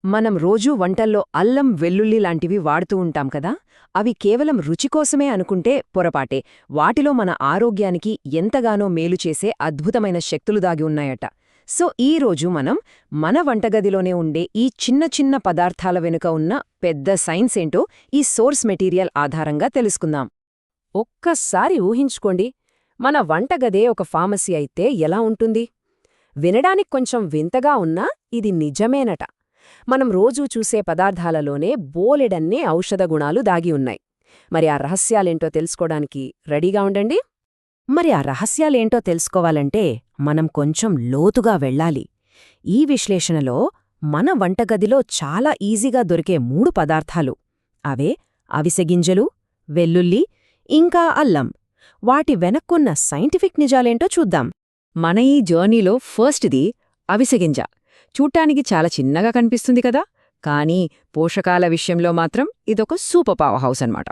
మనం రోజూ వంటల్లో అల్లం వెల్లుల్లి లాంటివి వాడుతూ ఉంటాం కదా, అవి కేవలం రుచి కోసమే అనుకుంటే పొరపాటే. వాటిలో మన ఆరోగ్యానికి ఎంతగానో మేలు చేసే అద్భుతమైన శక్తులు దాగి ఉన్నాయట. సో ఈ రోజు మనం మన వంటగదిలోనే ఉండే ఈ చిన్న చిన్న పదార్థాల వెనుక ఉన్న పెద్ద సైన్స్ ఏంటో ఈ సోర్స్ మెటీరియల్ ఆధారంగా తెలుసుకుందాం. ఒక్కసారి ఊహించుకోండి, మన వంటగదే ఒక ఫార్మసీ అయితే ఎలా ఉంటుంది? వినడానికి కొంచెం వింతగా ఉన్నా ఇది నిజమేనట. మనం రోజూ చూసే పదార్థాలలోనే బోలెడన్నే ఔషధ గుణాలు దాగి ఉన్నాయి. మరి ఆ రహస్యాలేంటో తెలుసుకోవడానికి రెడీగా ఉండండి. తెలుసుకోవాలంటే మనం కొంచెం లోతుగా వెళ్ళాలి. ఈ విశ్లేషణలో మన వంటగదిలో చాలా ఈజీగా దొరికే 3 పదార్థాలు, అవే అవిసెగింజలు, వెల్లుల్లి, ఇంకా అల్లం. వాటి వెనక్కున్న సైంటిఫిక్ నిజాలేంటో చూద్దాం. మన ఈ జర్నీలో ఫస్ట్ది అవిసెగింజ. చూడ్డానికి చాలా చిన్నగా కనిపిస్తుంది కదా, కానీ పోషకాల విషయంలో మాత్రం ఇదొక సూపర్ పవర్ హౌస్ అన్నమాట.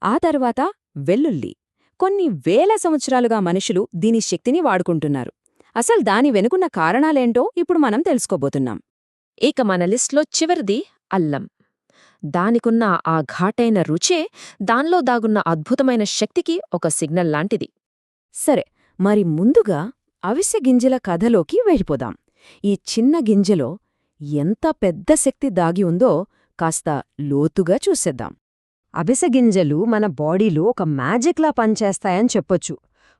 ఆ తర్వాత వెల్లుల్లి. కొన్ని వేల సంవత్సరాలుగా మనుషులు దీని శక్తిని వాడుకుంటున్నారు. అసలు దాని వెనుకున్న కారణాలేంటో ఇప్పుడు మనం తెలుసుకోబోతున్నాం. ఇక మన లిస్ట్లో చివరిది అల్లం. దానికున్న ఆ ఘాటైన రుచే దానిలో దాగున్న అద్భుతమైన శక్తికి ఒక సిగ్నల్ లాంటిది. సరే, మరి ముందుగా అవిసె గింజల కథలోకి వెళ్ళిపోదాం. ఈ చిన్న గింజలో ఎంత పెద్ద శక్తి దాగి ఉందో కాస్త లోతుగా చూసేద్దాం. అవిసె గింజలు మన బాడీలో ఒక మ్యాజిక్లా పనిచేస్తాయని చెప్పొచ్చు.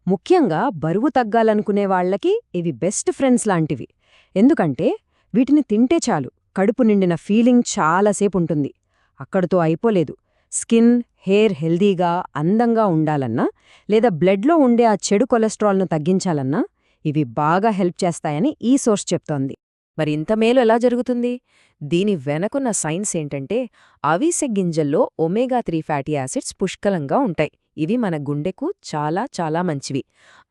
ముఖ్యంగా బరువు తగ్గాలనుకునే వాళ్లకి ఇవి బెస్ట్ ఫ్రెండ్స్ లాంటివి. ఎందుకంటే వీటిని తింటే చాలు, కడుపు నిండిన ఫీలింగ్ చాలాసేపుంటుంది. అక్కడితో అయిపోలేదు. స్కిన్, హెయిర్ హెల్దీగా, అందంగా ఉండాలన్నా, లేదా బ్లడ్లో ఉండే ఆ చెడు కొలెస్ట్రాల్ను తగ్గించాలన్నా ఇవి బాగా హెల్ప్ చేస్తాయని ఈ సోర్స్ చెప్తోంది. మరి ఇంత మేలు ఎలా జరుగుతుంది? దీని వెనకున్న సైన్స్ ఏంటంటే, అవిసె గింజల్లో ఒమేగా-3 ఫ్యాటీ యాసిడ్స్ పుష్కలంగా ఉంటాయి. ఇవి మన గుండెకు చాలా చాలా మంచివి.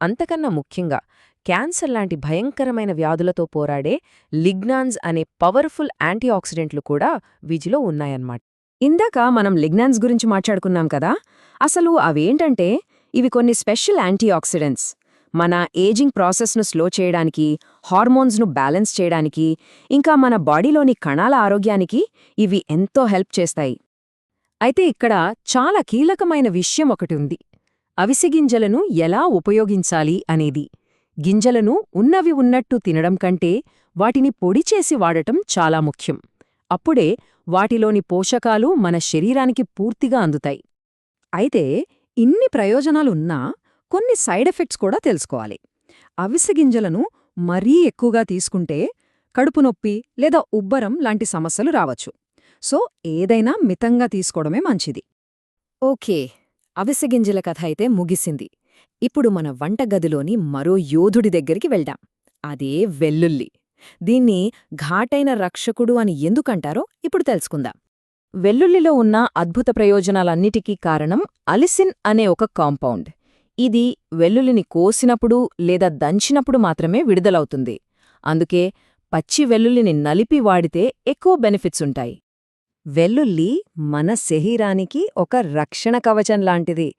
అంతకన్నా ముఖ్యంగా క్యాన్సర్ లాంటి భయంకరమైన వ్యాధులతో పోరాడే లిగ్నాన్స్ అనే పవర్ఫుల్ యాంటీఆక్సిడెంట్లు కూడా వీటిలో ఉన్నాయన్నమాట. ఇందాక మనం లిగ్నాన్స్ గురించి మాట్లాడుకున్నాం కదా, అసలు అవేంటంటే ఇవి కొన్ని స్పెషల్ యాంటీఆక్సిడెంట్స్. మన ఏజింగ్ ప్రాసెస్ను స్లో చేయడానికి, హార్మోన్స్ను బ్యాలెన్స్ చేయడానికి, ఇంకా మన బాడీలోని కణాల ఆరోగ్యానికి ఇవి ఎంతో హెల్ప్ చేస్తాయి. అయితే ఇక్కడ చాలా కీలకమైన విషయం ఒకటి ఉంది. అవిసె గింజలను ఎలా ఉపయోగించాలి అనేది. గింజలను ఉన్నవి ఉన్నట్టు తినడం కంటే వాటిని పొడి చేసి వాడటం చాలా ముఖ్యం. అప్పుడే వాటిలోని పోషకాలు మన శరీరానికి పూర్తిగా అందుతాయి. అయితే ఇన్ని ప్రయోజనాలున్నా కొన్ని సైడ్ ఎఫెక్ట్స్ కూడా తెలుసుకోవాలి. అవిసె గింజలను మరీ ఎక్కువగా తీసుకుంటే కడుపు నొప్పి లేదా ఉబ్బరం లాంటి సమస్యలు రావచ్చు. సో ఏదైనా మితంగా తీసుకోవడమే మంచిది. ఓకే, అవిసె గింజల కథ అయితే ముగిసింది. ఇప్పుడు మన వంటగదిలోని మరో యోధుడి దగ్గరికి వెళ్దాం. అదే వెల్లుల్లి. దీన్ని ఘాటైన రక్షకుడు అని ఎందుకంటారో ఇప్పుడు తెలుసుకుందాం. వెల్లుల్లిలో ఉన్న అద్భుత ప్రయోజనాలన్నిటికీ కారణం అలిసిన్ అనే ఒక కాంపౌండ్. ఇది వెల్లుల్లిని కోసినప్పుడు లేదా దంచినప్పుడు మాత్రమే విడుదలవుతుంది. అందుకే పచ్చి వెల్లుల్లిని నలిపి వాడితే ఎక్కువ బెనిఫిట్స్ ఉంటాయి. వెల్లుల్లి మన శరీరానికి ఒక రక్షణ కవచం లాంటిది.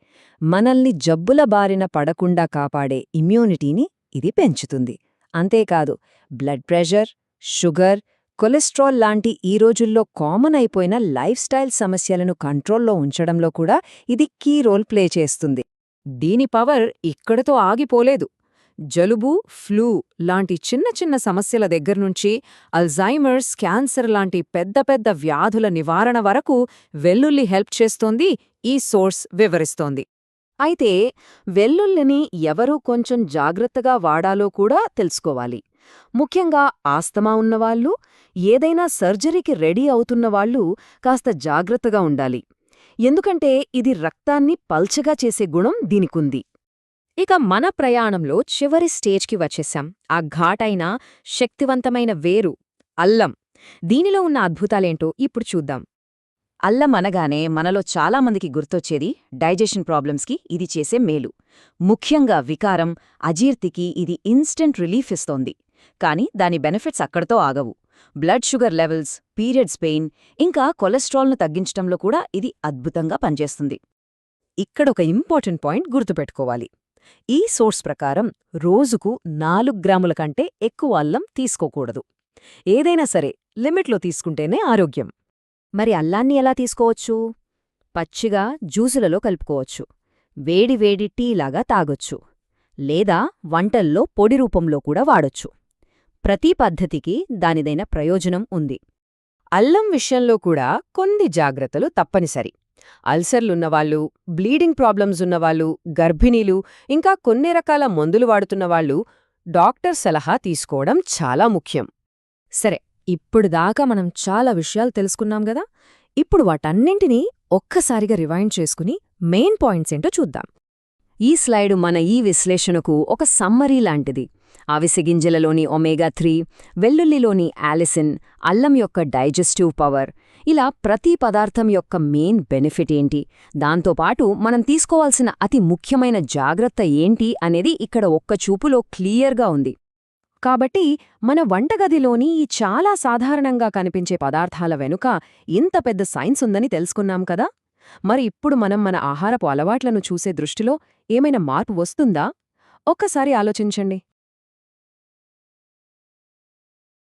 మనల్ని జబ్బుల బారిన పడకుండా కాపాడే ఇమ్యూనిటీని ఇది పెంచుతుంది. అంతేకాదు, బ్లడ్ ప్రెషర్, షుగర్, కొలెస్ట్రాల్ లాంటి ఈ రోజుల్లో కామన్ అయిపోయిన లైఫ్ స్టైల్ సమస్యలను కంట్రోల్లో ఉంచడంలో కూడా ఇది కీ రోల్ ప్లే చేస్తుంది. దీని పవర్ ఇక్కడితో ఆగిపోలేదు. జలుబు, ఫ్లూ లాంటి చిన్న చిన్న సమస్యల దగ్గర్నుంచి అల్జైమర్స్, క్యాన్సర్ లాంటి పెద్ద పెద్ద వ్యాధుల నివారణ వరకు వెల్లుల్లి హెల్ప్ చేస్తోంది ఈ సోర్స్ వివరిస్తోంది. అయితే వెల్లుల్లిని ఎవరూ కొంచెం జాగ్రత్తగా వాడాలో కూడా తెలుసుకోవాలి. ముఖ్యంగా ఆస్తమా ఉన్నవాళ్లు, ఏదైనా సర్జరీకి రెడీ అవుతున్నవాళ్లు కాస్త జాగ్రత్తగా ఉండాలి. ఎందుకంటే ఇది రక్తాన్ని పల్చగా చేసే గుణం దీనికుంది. ఇక మన ప్రయాణంలో చివరి స్టేజ్కి వచ్చేశాం. ఆ ఘాటైన శక్తివంతమైన వేరు అల్లం. దీనిలో ఉన్న అద్భుతాలేంటో ఇప్పుడు చూద్దాం. అల్లం అనగానే మనలో చాలామందికి గుర్తొచ్చేది డైజెషన్ ప్రాబ్లమ్స్కి ఇది చేసే మేలు. ముఖ్యంగా వికారం, అజీర్తికి ఇది ఇన్స్టెంట్ రిలీఫ్ ఇస్తోంది. కానీ దాని బెనిఫిట్స్ అక్కడితో ఆగవు. Blood sugar levels, periods pain, ఇంకా కొలెస్ట్రాల్ను తగ్గించటంలో కూడా ఇది అద్భుతంగా పనిచేస్తుంది. ఇక్కడొక ఇంపార్టెంట్ పాయింట్ గుర్తుపెట్టుకోవాలి. ఈ సోర్స్ ప్రకారం రోజుకు 4 గ్రాముల కంటే ఎక్కువ అల్లం తీసుకోకూడదు. ఏదైనా సరే లిమిట్లో తీసుకుంటేనే ఆరోగ్యం. మరి అల్లాన్ని ఎలా తీసుకోవచ్చు? పచ్చిగా జ్యూసులలో కలుపుకోవచ్చు, వేడివేడి టీలాగా తాగొచ్చు, లేదా వంటల్లో పొడి రూపంలో కూడా వాడొచ్చు. ప్రతి పద్ధతికి దానిదైన ప్రయోజనం ఉంది. అల్లం విషయంలో కూడా కొన్ని జాగ్రత్తలు తప్పనిసరి. అల్సర్లున్నవాళ్ళు, బ్లీడింగ్ ప్రాబ్లమ్స్ ఉన్నవాళ్ళు, గర్భిణీలు, ఇంకా కొన్ని రకాల మందులు వాడుతున్నవాళ్ళు డాక్టర్ సలహా తీసుకోవడం చాలా ముఖ్యం. సరే, ఇప్పుడు దాకా మనం చాలా విషయాలు తెలుసుకున్నాం గదా. ఇప్పుడు వాటన్నింటినీ ఒక్కసారిగా రివైండ్ చేసుకుని మెయిన్ పాయింట్స్ ఏంటో చూద్దాం. ఈ స్లైడు మన ఈ విశ్లేషణకు ఒక సమ్మరీ లాంటిది. అవిసె గింజలలోని ఒమేగా-3, వెల్లుల్లిలోని ఆలిసిన్, అల్లం యొక్క డైజెస్టివ్ పవర్, ఇలా ప్రతి పదార్థం యొక్క మెయిన్ బెనిఫిట్ ఏంటి, దాంతోపాటు మనం తీసుకోవాల్సిన అతి ముఖ్యమైన జాగ్రత్త ఏంటి అనేది ఇక్కడ ఒక్క చూపులో క్లియర్గా ఉంది. కాబట్టి మన వంటగదిలోని ఈ చాలా సాధారణంగా కనిపించే పదార్థాల వెనుక ఇంత పెద్ద సైన్స్ ఉందని తెలుసుకున్నాం కదా. మరి ఇప్పుడు మనం మన ఆహారపు అలవాట్లను చూసే దృష్టిలో ఏమైనా మార్పు వస్తుందా? ఒక్కసారి ఆలోచించండి.